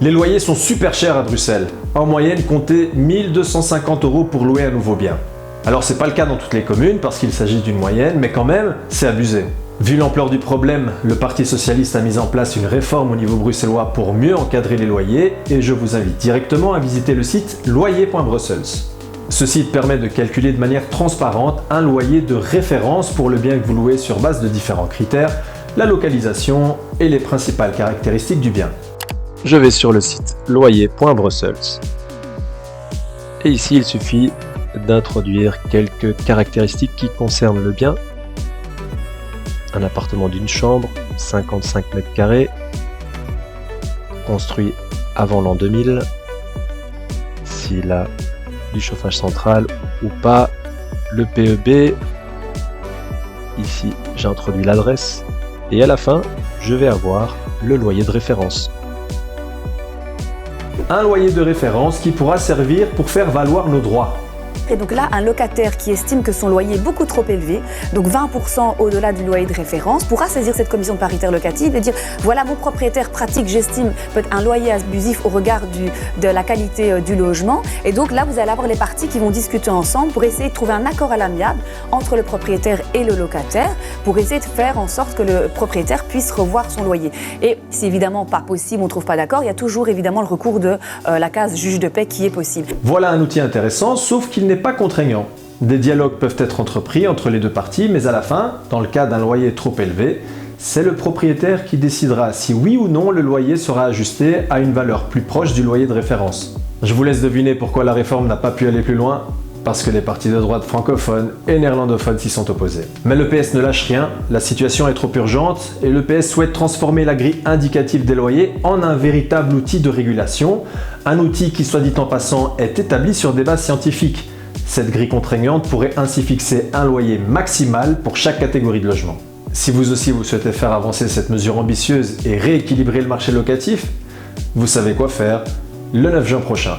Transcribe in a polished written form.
Les loyers sont super chers à Bruxelles. En moyenne, comptez 1 250 € pour louer un nouveau bien. Alors c'est pas le cas dans toutes les communes parce qu'il s'agit d'une moyenne, mais quand même, c'est abusé. Vu l'ampleur du problème, le Parti socialiste a mis en place une réforme au niveau bruxellois pour mieux encadrer les loyers et je vous invite directement à visiter le site loyer.brussels. Ce site permet de calculer de manière transparente un loyer de référence pour le bien que vous louez sur base de différents critères, la localisation et les principales caractéristiques du bien. Je vais sur le site loyer.brussels et ici il suffit d'introduire quelques caractéristiques qui concernent le bien. Un appartement d'une chambre, 55 m², construit avant l'an 2000, s'il a du chauffage central ou pas, le PEB, ici j'introduis l'adresse, et à la fin, je vais avoir le loyer de référence. Un loyer de référence qui pourra servir pour faire valoir nos droits. Et donc là, un locataire qui estime que son loyer est beaucoup trop élevé, donc 20% au-delà du loyer de référence, pourra saisir cette commission paritaire locative et dire voilà, mon propriétaire pratique, j'estime, peut-être un loyer abusif au regard de la qualité du logement. Et donc là, vous allez avoir les parties qui vont discuter ensemble pour essayer de trouver un accord à l'amiable entre le propriétaire et le locataire pour essayer de faire en sorte que le propriétaire puisse revoir son loyer. Et si évidemment pas possible, on ne trouve pas d'accord, il y a toujours évidemment le recours de la case juge de paix qui est possible. Voilà un outil intéressant, sauf qu'il n'est pas contraignant. Des dialogues peuvent être entrepris entre les deux parties, mais à la fin, dans le cas d'un loyer trop élevé, c'est le propriétaire qui décidera si oui ou non le loyer sera ajusté à une valeur plus proche du loyer de référence. Je vous laisse deviner pourquoi la réforme n'a pas pu aller plus loin, parce que les partis de droite francophones et néerlandophones s'y sont opposés. Mais le PS ne lâche rien, la situation est trop urgente et le PS souhaite transformer la grille indicative des loyers en un véritable outil de régulation, un outil qui, soit dit en passant, est établi sur des bases scientifiques. Cette grille contraignante pourrait ainsi fixer un loyer maximal pour chaque catégorie de logement. Si vous aussi vous souhaitez faire avancer cette mesure ambitieuse et rééquilibrer le marché locatif, vous savez quoi faire le 9 juin prochain.